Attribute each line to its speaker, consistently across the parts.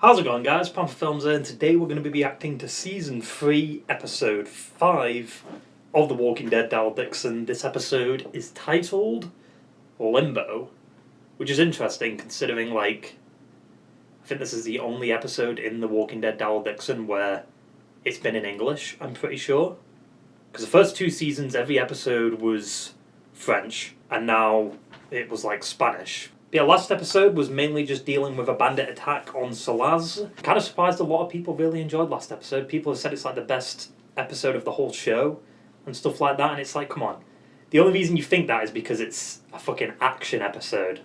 Speaker 1: How's it going, guys? Pamper Films here, and today we're going to be reacting to Season 3, Episode 5 of The Walking Dead, Daryl Dixon. This episode is titled Limbo, which is interesting considering, I think this is the only episode in The Walking Dead, Daryl Dixon where it's been in English, I'm pretty sure. Because the first two seasons, every episode was French, and now it was, Spanish. Yeah, last episode was mainly just dealing with a bandit attack on Salaz. Kind of surprised a lot of people really enjoyed last episode. People have said it's the best episode of the whole show and stuff like that, and it's come on. The only reason you think that is because it's a fucking action episode,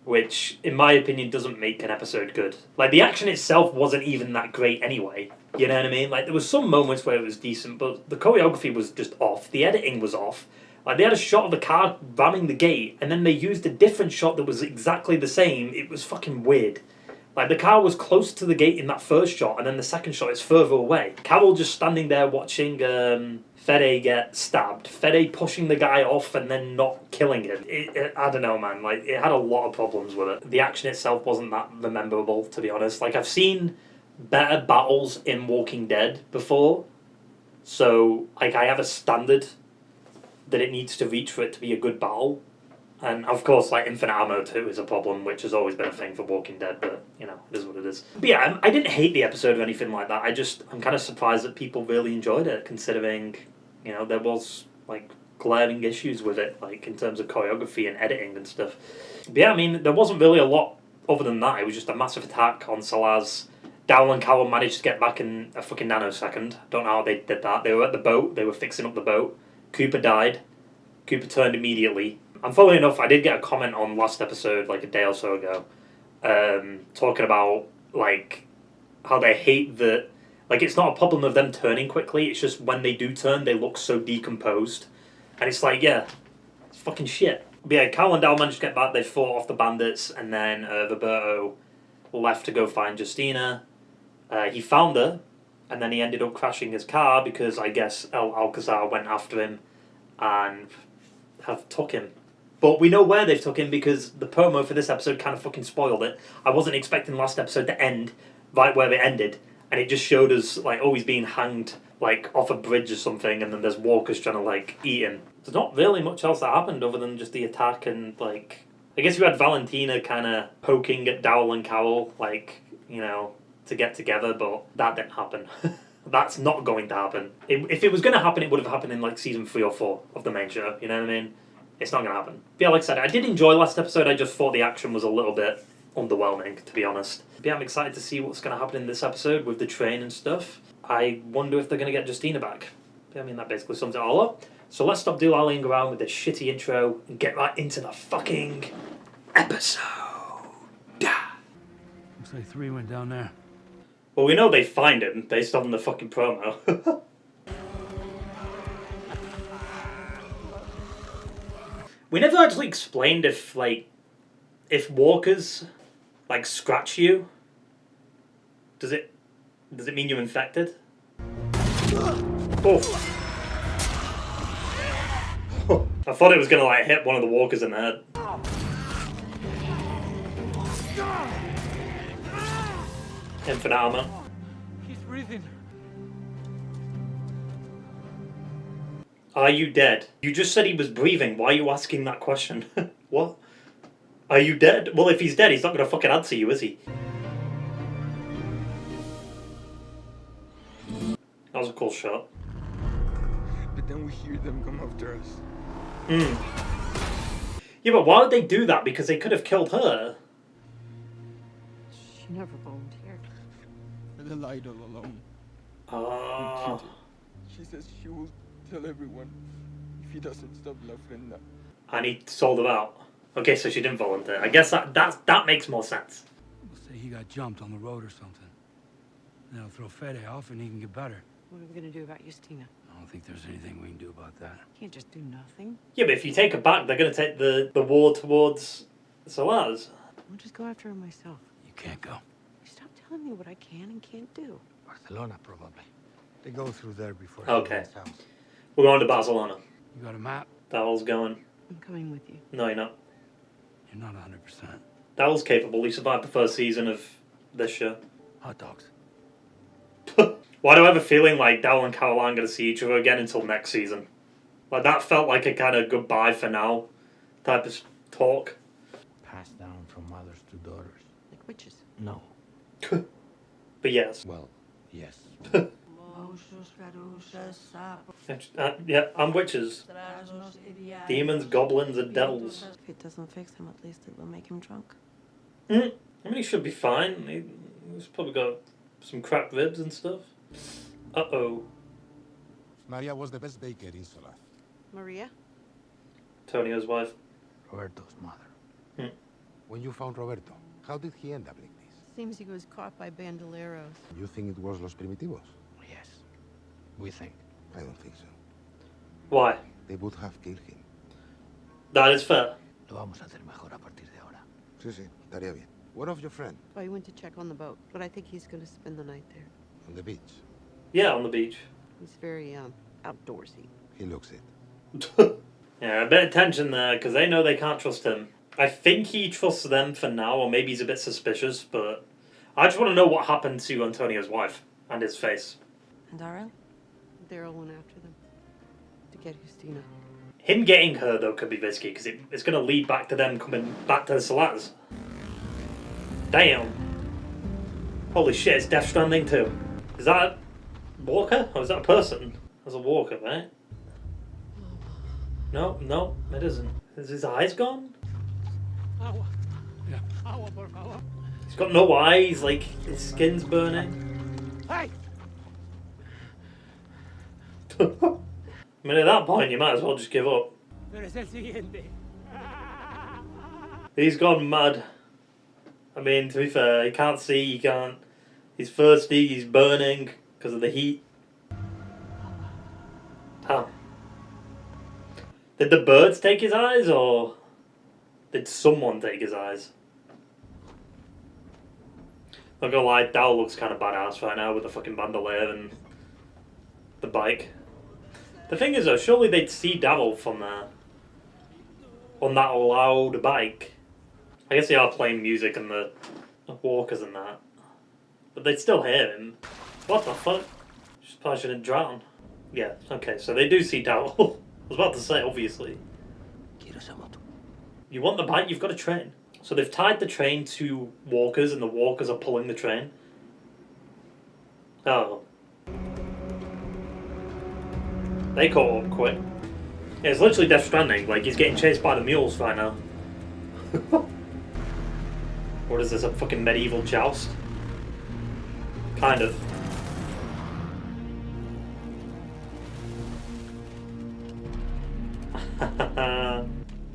Speaker 1: which, in my opinion, doesn't make an episode good. The action itself wasn't even that great anyway, you know what I mean? There was some moments where it was decent, but the choreography was just off, the editing was off. They had a shot of the car ramming the gate, and then they used a different shot that was exactly the same. It was fucking weird. The car was close to the gate in that first shot, and then the second shot is further away. Carol just standing there watching Fede get stabbed. Fede pushing the guy off and then not killing him. I don't know, man. It had a lot of problems with it. The action itself wasn't that memorable, to be honest. I've seen better battles in Walking Dead before, so, I have a standard that it needs to reach for it to be a good battle. And of course, infinite ammo too is a problem, which has always been a thing for Walking Dead, but, it is what it is. But yeah, I didn't hate the episode or anything like that. I'm kind of surprised that people really enjoyed it, considering, there was, glaring issues with it, in terms of choreography and editing and stuff. But yeah, there wasn't really a lot other than that. It was just a massive attack on Salaz. Daryl and Carol managed to get back in a fucking nanosecond. Don't know how they did that. They were at the boat. They were fixing up the boat. Cooper died. Cooper turned immediately. And funnily enough, I did get a comment on last episode, a day or so ago, talking about, how they hate that, it's not a problem of them turning quickly, it's just when they do turn, they look so decomposed. And it's yeah, it's fucking shit. But yeah, Carl and Daryl managed to get back, they fought off the bandits, and then Roberto left to go find Justina. He found her, and then he ended up crashing his car because I guess El Alcazar went after him and have took him. But we know where they've took him because the promo for this episode kind of fucking spoiled it. I wasn't expecting last episode to end right where it ended, and it just showed us always being hanged off a bridge or something, and then there's walkers trying to eat him. There's not really much else that happened other than just the attack and I guess you had Valentina kind of poking at Daryl and Carol to get together, but that didn't happen. That's not going to happen. If it was going to happen, it would have happened in season 3 or 4 of the main show, you know what I mean? It's not going to happen. But yeah, like I said, I did enjoy last episode, I just thought the action was a little bit underwhelming, to be honest. But yeah, I'm excited to see what's going to happen in this episode with the train and stuff. I wonder if they're going to get Justina back. But, that basically sums it all up. So let's stop doolalleying around with this shitty intro and get right into the fucking episode.
Speaker 2: Looks like 3 went down there.
Speaker 1: Well, we know they find him based on the fucking promo. We never actually explained if walkers, scratch you, does it mean you're infected? Oh. I thought it was gonna, hit one of the walkers in the head. Infinite armor.
Speaker 2: He's breathing.
Speaker 1: Are you dead? You just said he was breathing. Why are you asking that question? What? Are you dead? Well, if he's dead, he's not going to fucking answer you, is he? That was a cool shot.
Speaker 3: But then we hear them come after us.
Speaker 1: Yeah, but why would they do that? Because they could have killed her.
Speaker 4: She never volunteered.
Speaker 3: They lied all along.
Speaker 1: Ah.
Speaker 3: She says she will tell everyone if he doesn't stop La Ofrenda.
Speaker 1: And he sold her out. Okay, so she didn't volunteer. I guess that makes more sense.
Speaker 2: We'll say he got jumped on the road or something. Then I'll throw Fede off and he can get better.
Speaker 4: What are we gonna do about Justina?
Speaker 2: I don't think there's anything we can do about that.
Speaker 4: Can't just do nothing.
Speaker 1: Yeah, but if you take her back, they're going to take the war towards Salaz.
Speaker 4: I'll just go after her myself.
Speaker 2: You can't go.
Speaker 4: Stop telling me what I can and can't do.
Speaker 5: Barcelona, probably. They go through there before.
Speaker 1: Okay. We're going to Barcelona.
Speaker 2: You got a map?
Speaker 1: Daryl's going.
Speaker 4: I'm coming with you.
Speaker 1: No, you're not.
Speaker 2: You're not 100%.
Speaker 1: Daryl's capable. He survived the first season of this show.
Speaker 2: Hot dogs.
Speaker 1: Why do I have a feeling like Daryl and Carol aren't going to see each other again until next season? Like, that felt like a kind of goodbye for now type of talk.
Speaker 5: Passed down from mothers to daughters.
Speaker 4: Like witches.
Speaker 5: No.
Speaker 1: But yes.
Speaker 5: Well, yes.
Speaker 1: Yeah, and witches. Demons, goblins, and devils.
Speaker 4: If it doesn't fix him, at least it will make him drunk.
Speaker 1: I mean, he should be fine. He's probably got some cracked ribs and stuff. Uh-oh.
Speaker 6: Maria was the best baker in Solar.
Speaker 4: Maria?
Speaker 1: Antonio's wife.
Speaker 5: Roberto's mother.
Speaker 6: When you found Roberto, how did he end up like this?
Speaker 4: Seems he was caught by bandoleros.
Speaker 6: You think it was Los Primitivos?
Speaker 5: Yes. We think.
Speaker 6: I don't think so.
Speaker 1: Why?
Speaker 6: They would have killed him.
Speaker 1: That is fair.
Speaker 5: Lo vamos a hacer mejor a partir de ahora.
Speaker 6: Sí, estaría bien. What of your friend?
Speaker 4: Oh, he went to check on the boat, but I think he's going to spend the night there.
Speaker 6: On the beach?
Speaker 1: Yeah, on the beach.
Speaker 4: He's very, outdoorsy.
Speaker 6: He looks it.
Speaker 1: Yeah, a bit of tension there, because they know they can't trust him. I think he trusts them for now, or maybe he's a bit suspicious, but I just want to know what happened to Antonio's wife and his face.
Speaker 4: And Daryl? Daryl went after them to get Justina.
Speaker 1: Him getting her, though, could be risky, because it's going to lead back to them coming back to the Solars. Damn. Holy shit, it's Death Stranding too. Is that a walker? Or is that a person? That's a walker, right? No, it isn't. Is his eyes gone? He's got no eyes, like, his skin's burning.
Speaker 2: Hey!
Speaker 1: I mean, at that point, you might as well just give up. He's gone mad. I mean, to be fair, he can't see, he can't... He's thirsty, he's burning because of the heat. Damn. Did the birds take his eyes, or did someone take his eyes? Not gonna lie, Daryl looks kind of badass right now with the fucking bandolier and the bike. The thing is though, surely they'd see Daryl from there. On that loud bike. I guess they are playing music and the walkers and that. But they'd still hear him. What the fuck? Just probably shouldn't drown. Yeah, okay, so they do see Daryl. I was about to say, obviously. You want the bike, you've got a train. So they've tied the train to walkers and the walkers are pulling the train. Oh. They caught up quick. Yeah, it's literally Death Stranding. Like, he's getting chased by the mules right now. What is this, a fucking medieval joust? Kind of.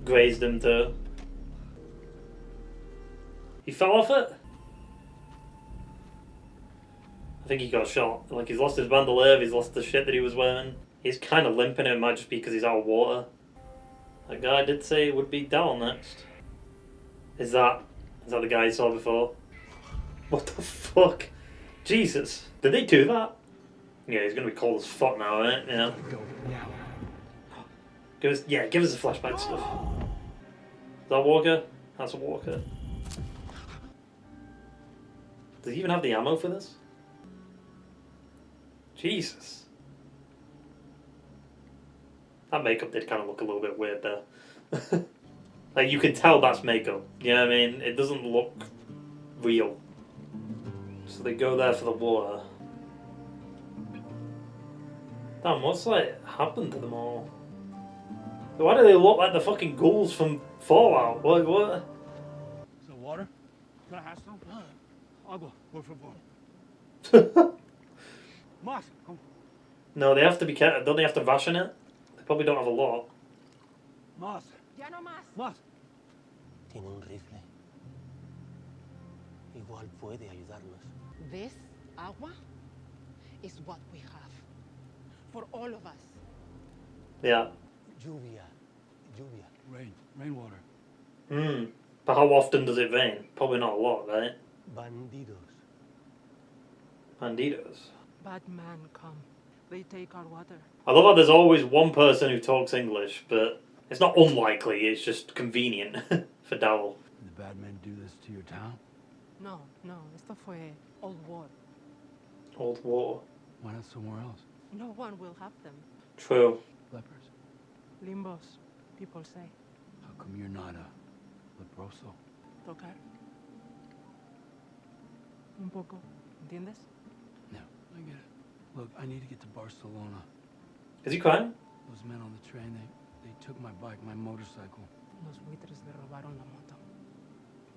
Speaker 1: Grazed him too. He fell off it? I think he got shot. Like, he's lost his bandolier, he's lost the shit that he was wearing. He's kind of limping, it might just be because he's out of water. That guy did say it would be down next. Is that the guy you saw before? What the fuck? Jesus. Did they do that? Yeah, he's gonna be cold as fuck now, right? Yeah. Give us the flashback stuff. Is that a walker? That's a walker. Does he even have the ammo for this? Jesus. That makeup did kind of look a little bit weird there. Like, you can tell that's makeup. You know what I mean? It doesn't look real. So they go there for the water. Damn, what's like happened to them all? Why do they look like the fucking ghouls from Fallout? What?
Speaker 2: Is there water? Can I have some? Agua, por favor. Mas, come.
Speaker 1: No, they have to be careful. Don't they have to ration it? They probably don't have a lot.
Speaker 2: Mas.
Speaker 7: Ya no más.
Speaker 2: Mas.
Speaker 8: Tiene un rifle. Igual puede ayudarnos.
Speaker 7: This agua is what we have. For all of us.
Speaker 1: Yeah.
Speaker 8: Lluvia.
Speaker 2: Rainwater.
Speaker 1: But how often does it rain? Probably not a lot, right?
Speaker 8: Bandidos.
Speaker 1: Banditos.
Speaker 4: Bad man come. They take our water.
Speaker 1: I love how there's always one person who talks English, but it's not unlikely, it's just convenient for Daryl.
Speaker 2: Did the bad men do this to your town?
Speaker 7: No, esto fue old war.
Speaker 1: Old war.
Speaker 2: Why not somewhere else?
Speaker 7: No one will have them.
Speaker 1: True.
Speaker 2: Lepers.
Speaker 7: Limbos, people say.
Speaker 2: How come you're not a leproso?
Speaker 7: Tocar. Un poco, ¿entiendes?
Speaker 2: No, I get it. Look, I need to get to Barcelona.
Speaker 1: Is he crying?
Speaker 2: Those men on the train, they took my bike, my motorcycle.
Speaker 7: Los buitres le robaron la moto.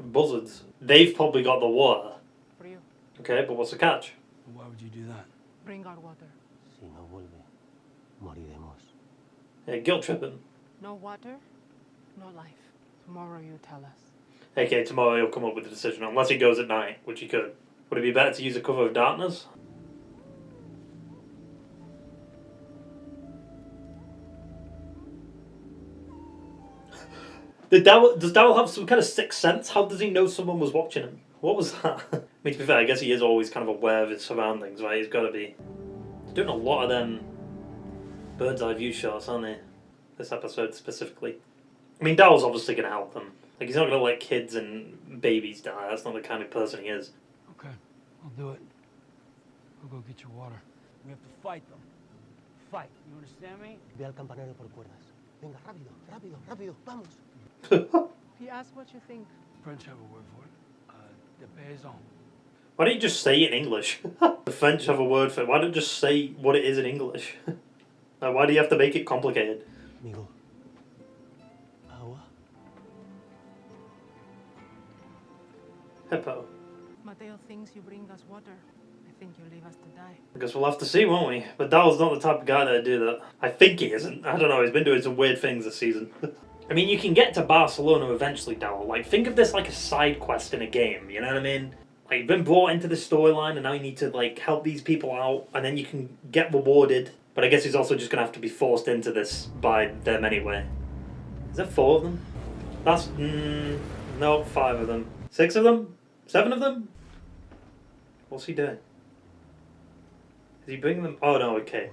Speaker 1: Buzzards. They've probably got the water.
Speaker 7: For you.
Speaker 1: Okay, but what's the catch?
Speaker 2: Why would you do that?
Speaker 7: Bring our water.
Speaker 8: Si no vuelve, moriremos.
Speaker 1: Yeah, guilt tripping.
Speaker 7: No water, no life. Tomorrow you tell us.
Speaker 1: Okay, tomorrow he'll come up with a decision, unless he goes at night, which he could. Would it be better to use a cover of darkness? Does Daryl have some kind of sixth sense? How does he know someone was watching him? What was that? I mean, to be fair, I guess he is always kind of aware of his surroundings, right? He's got to be. He's doing a lot of them bird's eye view shots, aren't they? This episode specifically. I mean, Daryl's obviously going to help them. Like, he's not going to let kids and babies die. That's not the kind of person he is.
Speaker 2: Okay, I'll do it. I'll go get your water. We have to fight them. Fight, you understand me?
Speaker 8: Ve al campanario por cuerdas. Venga, rápido, rápido, rápido, vamos.
Speaker 7: He asked what you think.
Speaker 2: French have a word for it. De paysan.
Speaker 1: Why don't you just say it in English? The French have a word for it. Why don't you just say what it is in English? Like, why do you have to make it complicated?
Speaker 8: Amigo. Agua.
Speaker 1: Hippo.
Speaker 7: Mateo thinks you bring us water. I think you leave us to die.
Speaker 1: I guess we'll have to see, won't we? But Daryl's not the type of guy that'd do that. I think he isn't. I don't know, he's been doing some weird things this season. I mean, you can get to Barcelona eventually, Daryl. Like, think of this like a side quest in a game, you know what I mean? Like, you've been brought into this storyline and now you need to, like, help these people out and then you can get rewarded. But I guess he's also just going to have to be forced into this by them anyway. Is there 4 of them? That's, no, 5 of them. 6 of them? 7 of them? What's he doing? Is he bringing them? Oh, no, okay.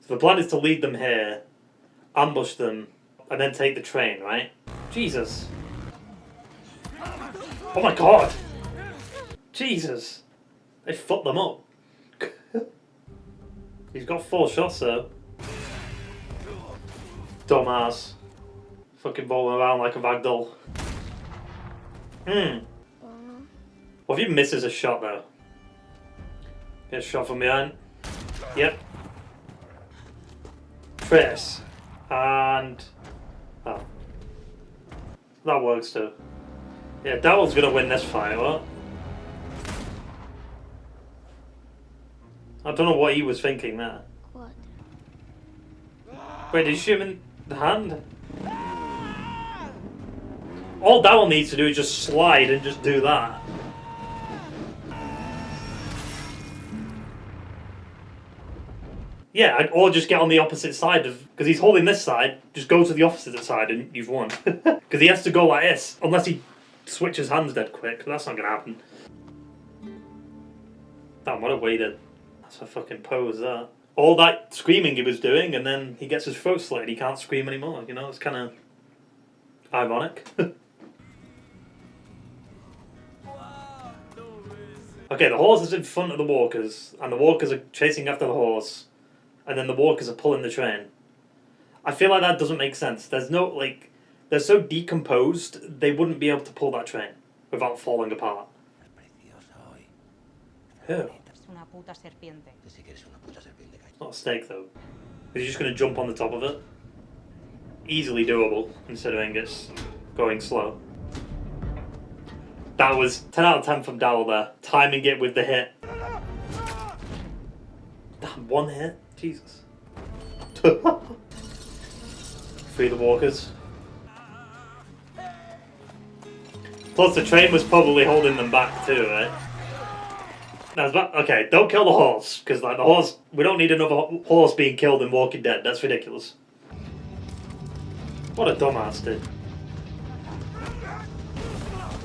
Speaker 1: So the plan is to lead them here, ambush them, and then take the train, right? Jesus. Oh my god! Jesus. They fucked them up. He's got 4 shots though. Dumbass. Fucking bowling around like a ragdoll. What if he misses a shot though? Get a shot from behind. Yep. Chris. And... oh. That works too. Yeah, Daryl's gonna win this fight, what? I don't know what he was thinking there.
Speaker 9: What?
Speaker 1: Wait, did you shoot him in the hand? All Daryl needs to do is just slide and just do that. Yeah, or just get on the opposite side of... because he's holding this side, just go to the opposite side and you've won. Because he has to go like this, unless he switches hands dead quick. That's not going to happen. Damn, what a way to... that's a fucking pose, that. All that screaming he was doing, and then he gets his throat slit and he can't scream anymore. You know, it's kind of ironic. Okay, the horse is in front of the walkers, and the walkers are chasing after the horse, and then the walkers are pulling the train. I feel like that doesn't make sense. There's no, like, they're so decomposed, they wouldn't be able to pull that train without falling apart. Who?
Speaker 9: Una puta serpiente.
Speaker 1: It's not a snake though. Is he just going to jump on the top of it? Easily doable, considering it's going slow. That was 10 out of 10 from Daryl there. Timing it with the hit. Damn, 1 hit? Jesus. Free the walkers. Plus the train was probably holding them back too, right? Okay, don't kill the horse, because like the horse, we don't need another horse being killed in Walking Dead. That's ridiculous. What a dumbass dude.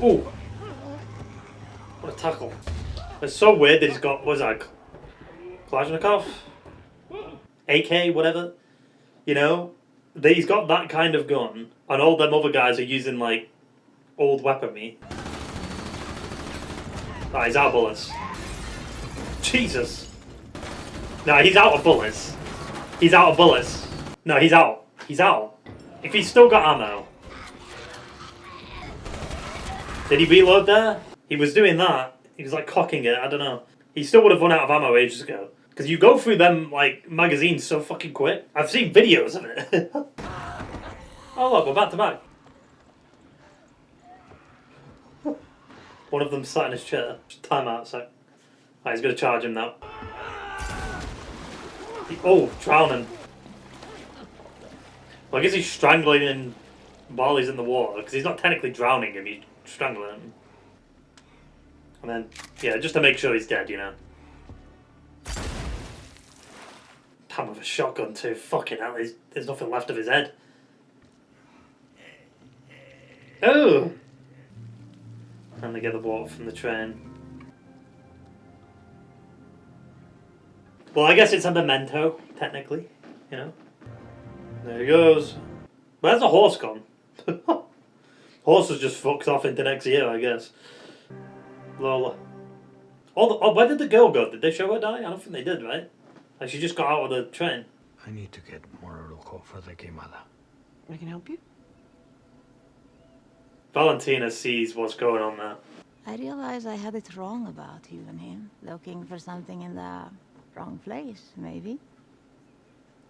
Speaker 1: Ooh. What a tackle. It's so weird that he's got, what is that, Kalashnikov? AK, whatever. You know? That he's got that kind of gun, and all them other guys are using like old weaponry. Oh, he's out of bullets. Jesus. No, he's out of bullets. He's out of bullets. No, he's out. He's out. If he's still got ammo. Did he reload there? He was doing that. He was like cocking it. I don't know. He still would have run out of ammo ages ago. Because you go through them like magazines so fucking quick. I've seen videos of it. Oh look, we're back to back. One of them sat in his chair. Just time out a sec. Right, he's gonna charge him now. Oh, drowning. Well, I guess he's strangling him while he's in the water, because he's not technically drowning him, he's strangling him. And then, yeah, just to make sure he's dead, you know. Damn, with a shotgun too. Fucking hell, there's nothing left of his head. Oh! And they get the water from the train. Well, I guess it's a memento, technically, you know. There he goes. Where's the horse gone? Horse has just fucked off into next year, I guess. Lola. Oh, where did the girl go? Did they show her die? I don't think they did, right? Like, she just got out of the train.
Speaker 5: I need to get more ojo for the quemada.
Speaker 4: I can help you?
Speaker 1: Valentina sees what's going on there.
Speaker 9: I realize I had it wrong about you and him. Looking for something in the wrong place, maybe.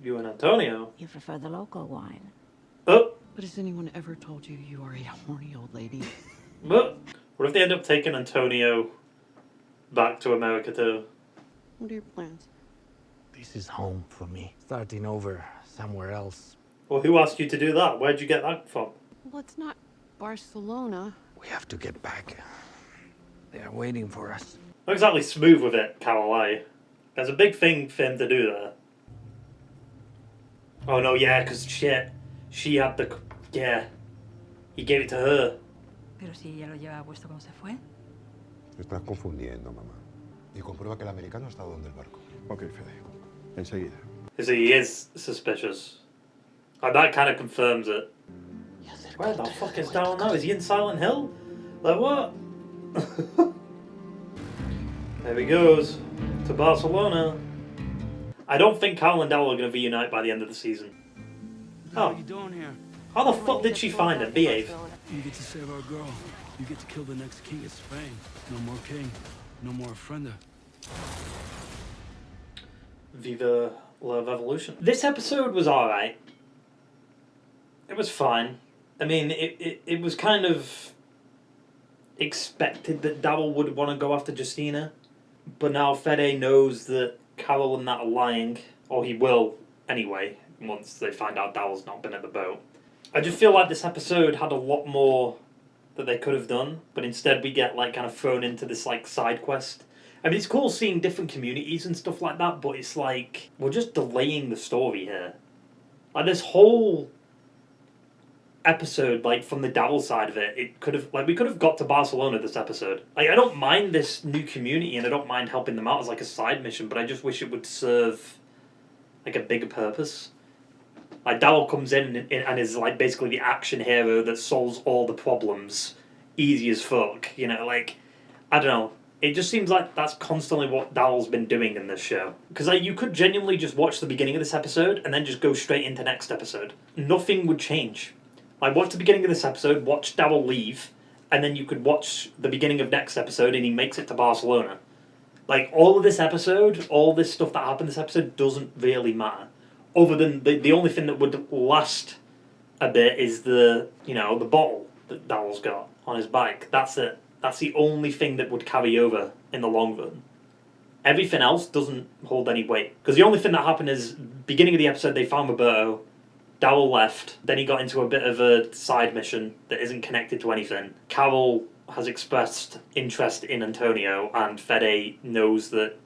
Speaker 1: You and Antonio?
Speaker 9: You prefer the local wine.
Speaker 1: Oh!
Speaker 4: But has anyone ever told you you are a horny old lady?
Speaker 1: But what if they end up taking Antonio back to America too?
Speaker 4: What are your plans?
Speaker 5: This is home for me. Starting over somewhere else.
Speaker 1: Well, who asked you to do that? Where'd you get that from?
Speaker 4: Well, it's not Barcelona.
Speaker 5: We have to get back. They are waiting for us.
Speaker 1: Not exactly smooth with it, Caroline. There's a big thing for him to do there. Oh no, yeah, because shit. She had the... Yeah. He gave it to her.
Speaker 10: Pero si ella lo lleva puesto como se fue.
Speaker 6: Te estás confundiendo, mamá. Y comprueba que el americano ha estado donde el barco.
Speaker 3: Ok, Fede. Enseguida.
Speaker 1: So he is suspicious. And that kind of confirms it. Where the fuck is Daryl now? Is he in Silent Hill? Like what? There he goes. To Barcelona. I don't think Carl and Daryl are going to reunite by the end of the season.
Speaker 2: What are
Speaker 1: Oh.
Speaker 2: you doing here?
Speaker 1: How the fuck did she find him? Behave.
Speaker 2: You get to save our girl. You get to kill the next king of Spain. No more king. No more friender.
Speaker 1: Viva Love Evolution. This episode was alright. It was fine. I mean, it was kind of expected that Daryl would want to go after Justina. But now Fede knows that Carol and that are lying. Or he will, anyway, once they find out Daryl's not been at the boat. I just feel like this episode had a lot more that they could have done. But instead we get, like, kind of thrown into this, like, side quest. I mean, it's cool seeing different communities and stuff like that, but it's like, we're just delaying the story here. Like, this whole episode, like, from the Daryl side of it, it could have, like, we could have got to Barcelona this episode. Like, I don't mind this new community, and I don't mind helping them out as, like, a side mission, but I just wish it would serve, like, a bigger purpose. Like, Daryl comes in and is, like, basically the action hero that solves all the problems easy as fuck, you know, like, I don't know. It just seems like that's constantly what Daryl's been doing in this show. Because like, you could genuinely just watch the beginning of this episode and then just go straight into next episode. Nothing would change. Like, watch the beginning of this episode, watch Daryl leave, and then you could watch the beginning of next episode and he makes it to Barcelona. Like, all of this episode, all this stuff that happened this episode doesn't really matter. Other than the only thing that would last a bit is the, you know, the bottle that Daryl's got on his bike. That's it. That's the only thing that would carry over in the long run. Everything else doesn't hold any weight. Because the only thing that happened is, beginning of the episode, they found Roberto, Daryl left, then he got into a bit of a side mission that isn't connected to anything. Carol has expressed interest in Antonio, and Fede knows that,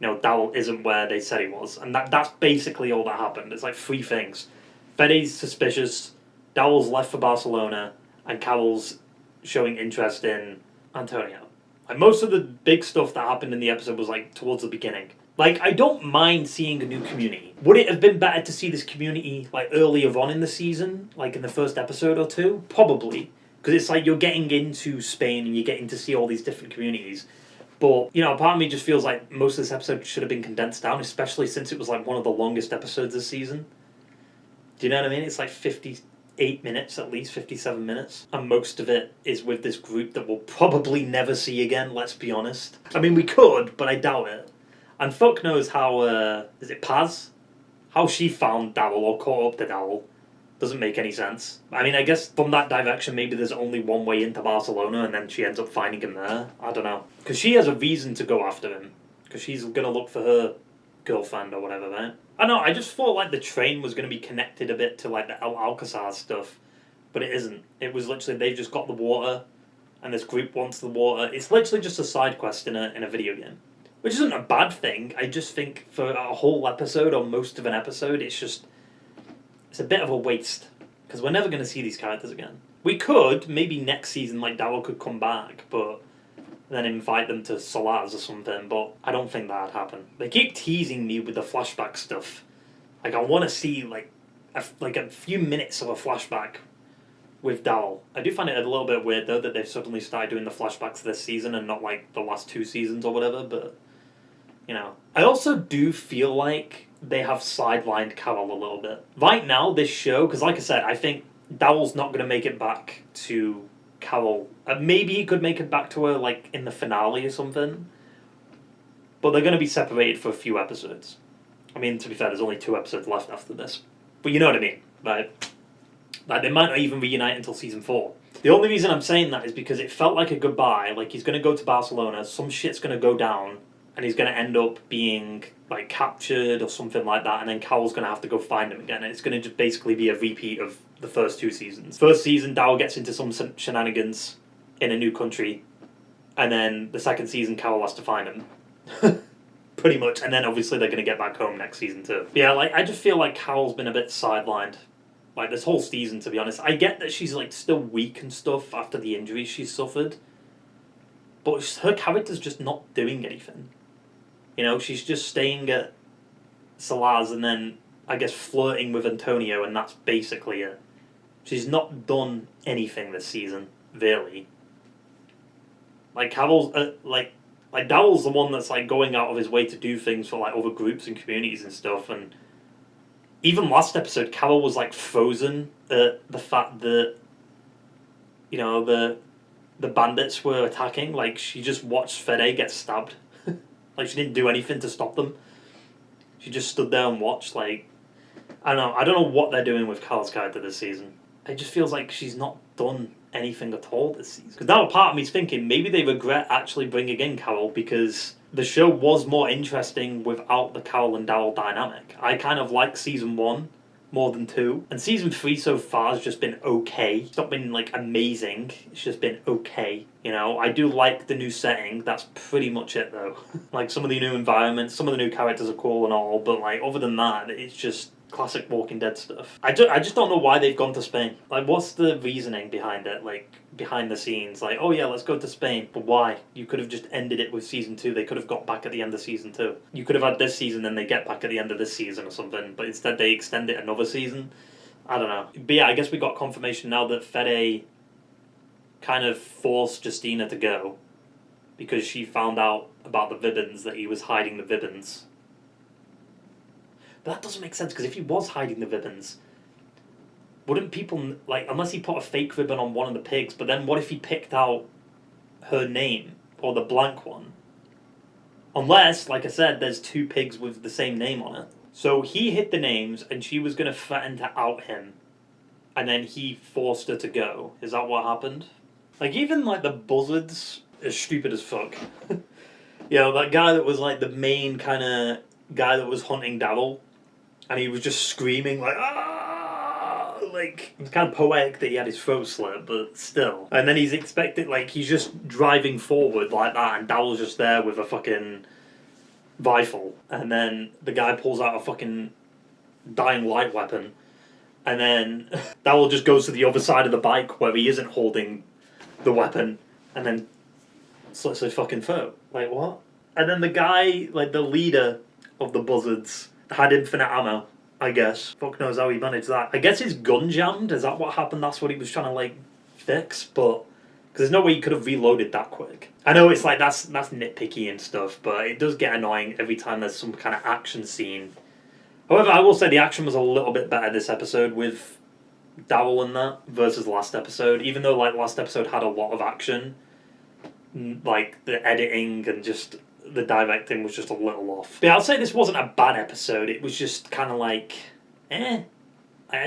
Speaker 1: you know, Daryl isn't where they said he was. And that's basically all that happened. It's like three things. Fede's suspicious, Daryl's left for Barcelona, and Carol's showing interest in Antonio. Like, most of the big stuff that happened in the episode was like towards the beginning. Like, I don't mind seeing a new community. Would it have been better to see this community like earlier on in the season, like in the first episode or two? Probably. Because it's like you're getting into Spain and you're getting to see all these different communities. But, you know, part of me just feels like most of this episode should have been condensed down, especially since it was like one of the longest episodes this season. Do you know what I mean? It's like 58 minutes at least, 57 minutes. And most of it is with this group that we'll probably never see again, let's be honest. I mean, we could, but I doubt it. And fuck knows how, is it Paz? How she found Daryl or caught up to Daryl. Doesn't make any sense. I mean, I guess from that direction, maybe there's only one way into Barcelona and then she ends up finding him there. I don't know. Because she has a reason to go after him. Because she's going to look for her girlfriend or whatever, right? I know, I just thought like the train was going to be connected a bit to like the El Alcazar stuff. But it isn't. It was literally, they've just got the water and this group wants the water. It's literally just a side quest in a video game. Which isn't a bad thing. I just think for a whole episode or most of an episode, it's a bit of a waste, because we're never going to see these characters again. We could, maybe next season, like, Daryl could come back, but then invite them to Salaz or something, but I don't think that'd happen. They keep teasing me with the flashback stuff. Like, I want to see, like a few minutes of a flashback with Daryl. I do find it a little bit weird, though, that they've suddenly started doing the flashbacks this season and not, like, the last 2 seasons or whatever, but, you know. I also do feel like they have sidelined Carol a little bit. Right now, this show, because like I said, I think Daryl's not going to make it back to Carol. Maybe he could make it back to her, like, in the finale or something. But they're going to be separated for a few episodes. I mean, to be fair, there's only 2 episodes left after this. But you know what I mean, right? Like, they might not even reunite until season 4. The only reason I'm saying that is because it felt like a goodbye. Like, he's going to go to Barcelona, some shit's going to go down, and he's going to end up being, like, captured or something like that, and then Carol's going to have to go find him again, and it's going to just basically be a repeat of the first 2 seasons. First season, Daryl gets into some shenanigans in a new country, and then the second season, Carol has to find him. Pretty much, and then obviously they're going to get back home next season too. Yeah, like, I just feel like Carol's been a bit sidelined. Like, this whole season, to be honest. I get that she's, like, still weak and stuff after the injuries she's suffered, but her character's just not doing anything. You know, she's just staying at Salaz and then, I guess, flirting with Antonio, and that's basically it. She's not done anything this season, really. Like, Carol's, like Daryl's the one that's, like, going out of his way to do things for, like, other groups and communities and stuff, and even last episode, Carol was, like, frozen at the fact that, you know, the bandits were attacking. Like, she just watched Fede get stabbed. Like, she didn't do anything to stop them. She just stood there and watched, like... I don't know what they're doing with Carol's character this season. It just feels like she's not done anything at all this season. Because now part of me's thinking, maybe they regret actually bringing in Carol, because the show was more interesting without the Carol and Daryl dynamic. I kind of like season 1 more than 2. And season 3 so far has just been okay. It's not been, like, amazing. It's just been okay. You know, I do like the new setting. That's pretty much it, though. Like, some of the new environments, some of the new characters are cool and all, but, like, other than that, it's just classic Walking Dead stuff. I just don't know why they've gone to Spain. Like, what's the reasoning behind it? Like, behind the scenes. Like, oh yeah, let's go to Spain. But why? You could have just ended it with season 2. They could have got back at the end of season 2. You could have had this season, then they get back at the end of this season or something. But instead they extend it another season. I don't know. But yeah, I guess we got confirmation now that Fede kind of forced Justina to go because she found out about the Vibbins, that he was hiding the Vibbins. But that doesn't make sense, because if he was hiding the Vibbins, wouldn't people, like, unless he put a fake ribbon on one of the pigs, but then what if he picked out her name, or the blank one? Unless, like I said, there's 2 pigs with the same name on it. So he hid the names, and she was going to threaten to out him, and then he forced her to go. Is that what happened? Like, even, like, the buzzards are stupid as fuck. You know, that guy that was, like, the main kind of guy that was hunting Daryl, and he was just screaming, like, ah! Like, it's kind of poetic that he had his throat slit, but still. And then he's expected, like, he's just driving forward like that, and Daryl's just there with a fucking rifle. And then the guy pulls out a fucking dying light weapon, and then Daryl just goes to the other side of the bike where he isn't holding the weapon, and then slits his fucking throat. Like, what? And then the guy, like, the leader of the buzzards, had infinite ammo, I guess. Fuck knows how he managed that. I guess his gun jammed. Is that what happened? That's what he was trying to, like, fix, but because there's no way you could have reloaded that quick. I know it's like that's nitpicky and stuff, but it does get annoying every time there's some kind of action scene. However, I will say the action was a little bit better this episode with Daryl and that versus last episode. Even though like last episode had a lot of action, like the editing and just the directing was just a little off. But yeah, I'll say this wasn't a bad episode. It was just kind of like, I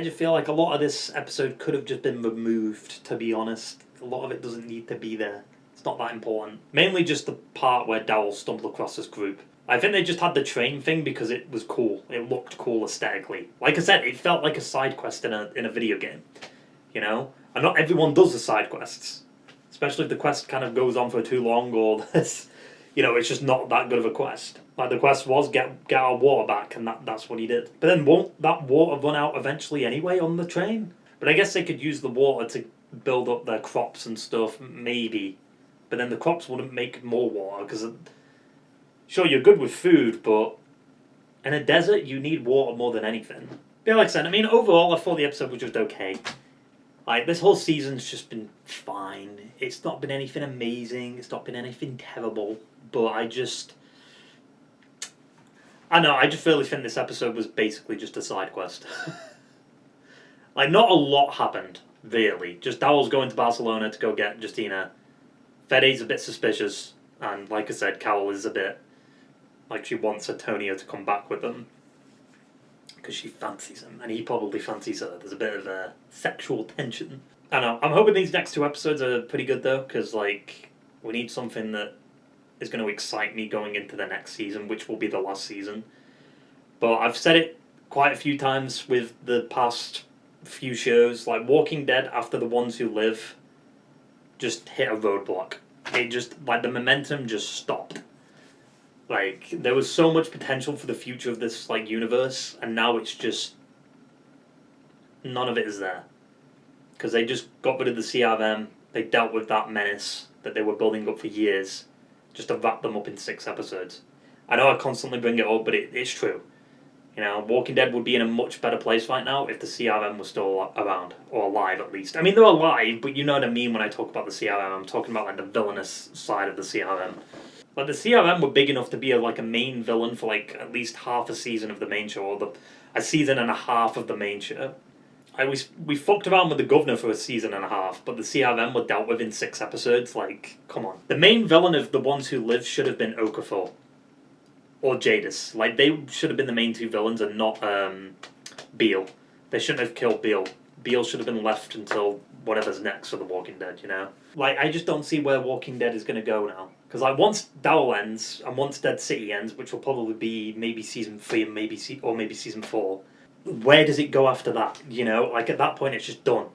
Speaker 1: just feel like a lot of this episode could have just been removed, to be honest. A lot of it doesn't need to be there. It's not that important. Mainly just the part where Daryl stumbled across this group. I think they just had the train thing because it was cool. It looked cool aesthetically. Like I said, it felt like a side quest in a video game. You know? And not everyone does the side quests. Especially if the quest kind of goes on for too long or this, you know, it's just not that good of a quest. Like the quest was get our water back, and that's what he did. But then won't that water run out eventually anyway on the train? But I guess they could use the water to build up their crops and stuff, maybe. But then the crops wouldn't make more water, because sure, you're good with food, but in a desert, you need water more than anything. But like I said, I mean, overall, I thought the episode was just okay. Like, this whole season's just been fine. It's not been anything amazing. It's not been anything terrible. But I just really think this episode was basically just a side quest. Like, not a lot happened, really. Just Daryl's going to Barcelona to go get Justina. Fede's a bit suspicious. And like I said, Carol is a bit like she wants Antonio to come back with them. Because she fancies him. And he probably fancies her. There's a bit of a sexual tension. I know. I'm hoping these next two episodes are pretty good, though. Because, like, we need something that is going to excite me going into the next season, which will be the last season. But I've said it quite a few times with the past few shows. Like, Walking Dead, after The Ones Who Live, just hit a roadblock. It just, like, the momentum just stopped. Like, there was so much potential for the future of this, like, universe, and now it's just, none of it is there. Because they just got rid of the CRM, they dealt with that menace that they were building up for years, just to wrap them up in 6 episodes. I know I constantly bring it up, but it's true. You know, Walking Dead would be in a much better place right now if the CRM was still around, or alive at least. I mean, they're alive, but you know what I mean when I talk about the CRM. I'm talking about, like, the villainous side of the CRM. Like, the CRM were big enough to be a main villain for, like, at least half a season of the main show, or a season and a half of the main show. We fucked around with the governor for a season and a half, but the CRM were dealt with in 6 episodes. Like, come on. The main villain of The Ones Who Live should have been Okafor. Or Jadis. Like, they should have been the main 2 villains and not Beale. They shouldn't have killed Beale. Beale should have been left until whatever's next for The Walking Dead, you know? Like, I just don't see where Walking Dead is going to go now. Because, like, once Daryl ends, and once Dead City ends, which will probably be maybe Season 3 and maybe Season 4, where does it go after that, you know? Like, at that point, it's just done.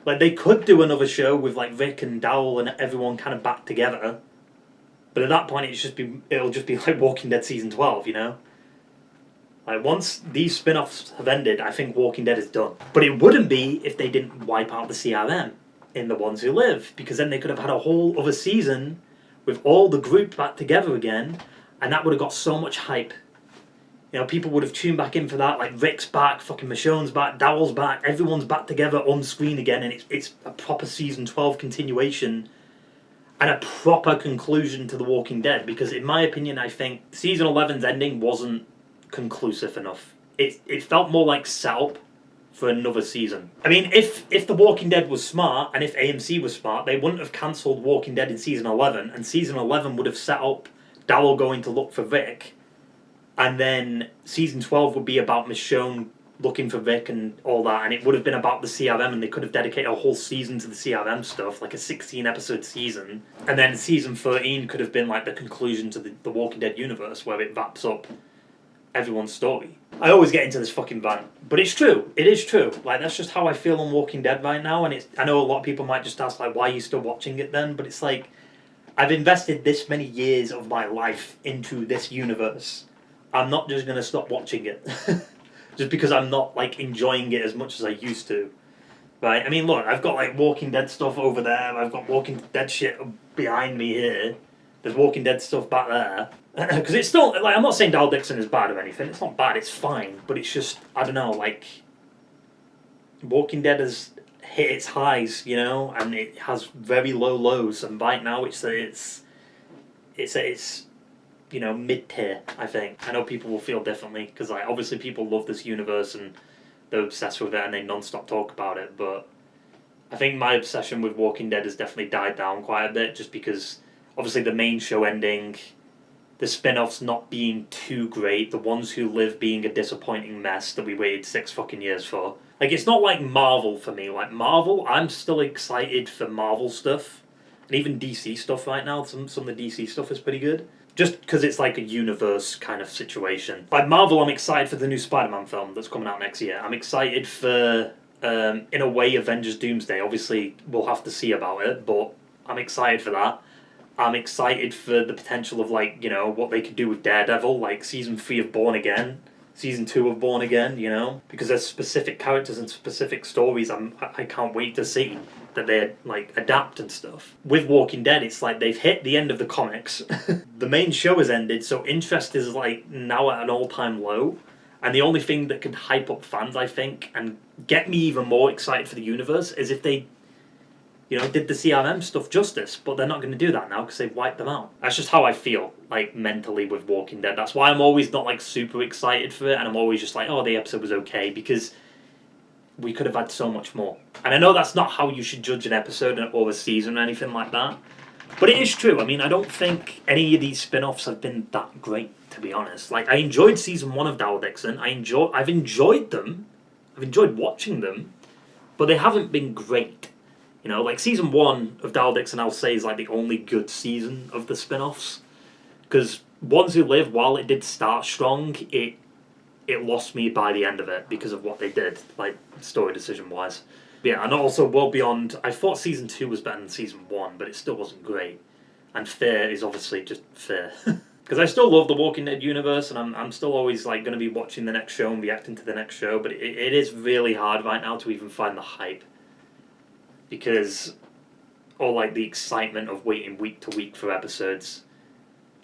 Speaker 1: Like, they could do another show with, like, Rick and Daryl and everyone kind of back together. But at that point, it'll just be like Walking Dead Season 12, you know? Like, once these spin-offs have ended, I think Walking Dead is done. But it wouldn't be if they didn't wipe out the CRM in The Ones Who Live, because then they could have had a whole other season with all the group back together again, and that would have got so much hype. You know, people would have tuned back in for that, like, Rick's back, fucking Michonne's back, Daryl's back, everyone's back together on screen again, and it's a proper Season 12 continuation, and a proper conclusion to The Walking Dead, because in my opinion, I think Season 11's ending wasn't conclusive enough. It felt more like setup for another season. I mean, if The Walking Dead was smart, and if AMC was smart, they wouldn't have cancelled Walking Dead in Season 11, and Season 11 would have set up Daryl going to look for Rick, and then Season 12 would be about Michonne looking for Rick and all that, and it would have been about the CRM, and they could have dedicated a whole season to the CRM stuff, like a 16-episode season, and then Season 13 could have been like the conclusion to the Walking Dead universe, where it wraps up everyone's story. I always get into this fucking rant, but it's true. It is true. Like, that's just how I feel on Walking Dead right now, and I know a lot of people might just ask, like, why are you still watching it then? But it's like, I've invested this many years of my life into this universe. I'm not just going to stop watching it. Just because I'm not, like, enjoying it as much as I used to. Right? I mean, look, I've got, like, Walking Dead stuff over there. I've got Walking Dead shit behind me here. There's Walking Dead stuff back there. Because it's still, like, I'm not saying Daryl Dixon is bad or anything. It's not bad, it's fine. But it's just, I don't know, like, Walking Dead hit its highs, you know, and it has very low lows, and right now it's you know, mid-tier, I think. I know people will feel differently, because like, obviously people love this universe and they're obsessed with it and they non-stop talk about it, but I think my obsession with Walking Dead has definitely died down quite a bit, just because obviously the main show ending, the spin-offs not being too great, the ones who live being a disappointing mess that we waited 6 fucking years for. Like, it's not like Marvel for me. Like, Marvel, I'm still excited for Marvel stuff, and even DC stuff right now. Some of the DC stuff is pretty good. Just because it's like a universe kind of situation. Like Marvel, I'm excited for the new Spider-Man film that's coming out next year. I'm excited for, in a way, Avengers Doomsday. Obviously, we'll have to see about it, but I'm excited for that. I'm excited for the potential of, like, you know, what they could do with Daredevil, like Season 3 of Born Again, Season 2 of Born Again, you know? Because there's specific characters and specific stories I can't wait to see that they like adapt and stuff. With Walking Dead, it's like they've hit the end of the comics. The main show has ended, so interest is like now at an all-time low. And the only thing that can hype up fans, I think, and get me even more excited for the universe is if they, you know, did the CRM stuff justice. But they're not going to do that now because they've wiped them out. That's just how I feel, like, mentally with Walking Dead. That's why I'm always not, like, super excited for it, and I'm always just like, oh, the episode was okay, because we could have had so much more. And I know that's not how you should judge an episode or a season or anything like that, but it is true. I mean, I don't think any of these spin-offs have been that great, to be honest. Like, I enjoyed Season 1 of Daryl Dixon. I've enjoyed them. I've enjoyed watching them, but they haven't been great. You know, like Season 1 of Daryl Dixon, I'll say, is like the only good season of the spin-offs. Because Ones Who Live, while it did start strong, it lost me by the end of it because of what they did, like, story decision-wise. Yeah, and also World Beyond, I thought Season 2 was better than Season 1, but it still wasn't great. And Fear is obviously just Fear. Because I still love the Walking Dead universe, and I'm still always like going to be watching the next show and reacting to the next show, but it is really hard right now to even find the hype. Because, or like the excitement of waiting week to week for episodes.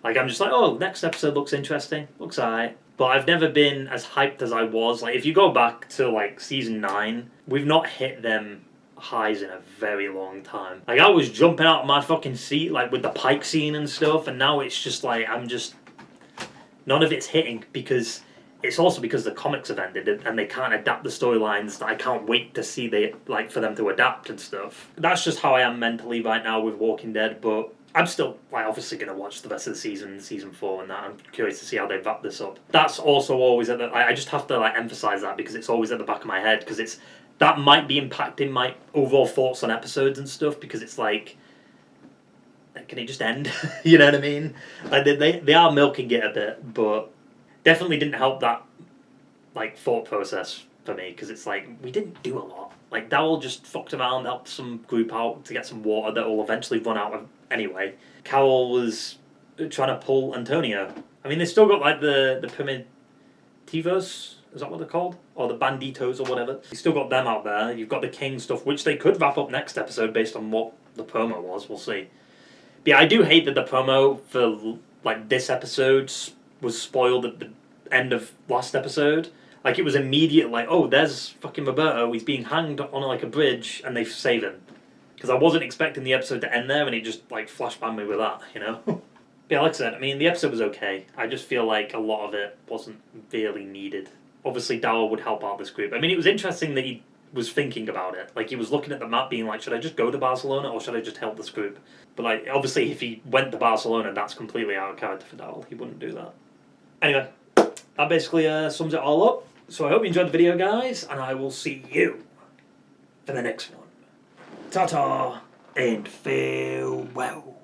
Speaker 1: Like, I'm just like, oh, next episode looks interesting, looks alright. But I've never been as hyped as I was. Like, if you go back to, like, Season 9, we've not hit them highs in a very long time. Like, I was jumping out of my fucking seat, like, with the Pike scene and stuff, and now it's just, like, none of it's hitting, because it's also because the comics have ended, and they can't adapt the storylines that I can't wait to see for them to adapt and stuff. That's just how I am mentally right now with Walking Dead, but I'm still, like, obviously going to watch the rest of the Season 4 and that. I'm curious to see how they wrap this up. That's also always I just have to, like, emphasize that because it's always at the back of my head, because that might be impacting my overall thoughts on episodes and stuff, because it's like, can it just end? You know what I mean? Like, they are milking it a bit, but definitely didn't help that, like, thought process for me, because it's like, we didn't do a lot. Like, Daryl just fucked around, helped some group out to get some water that will eventually run out of anyway. Carol was trying to pull Antonio. I mean, they still got, like, the Primitivos, is that what they're called? Or the Banditos or whatever. You still got them out there. You've got the King stuff, which they could wrap up next episode based on what the promo was. We'll see. But yeah, I do hate that the promo for, like, this episode was spoiled at the end of last episode. Like, it was immediate, like, oh, there's fucking Roberto, he's being hanged on, like, a bridge, and they save him. Because I wasn't expecting the episode to end there, and it just, like, flashbanged me with that, you know? Yeah, like I said, I mean, the episode was okay. I just feel like a lot of it wasn't really needed. Obviously, Daryl would help out this group. I mean, it was interesting that he was thinking about it. Like, he was looking at the map being like, should I just go to Barcelona, or should I just help this group? But, like, obviously, if he went to Barcelona, that's completely out of character for Daryl. He wouldn't do that. Anyway, that basically sums it all up. So I hope you enjoyed the video, guys, and I will see you for the next one. Ta-ta, and farewell.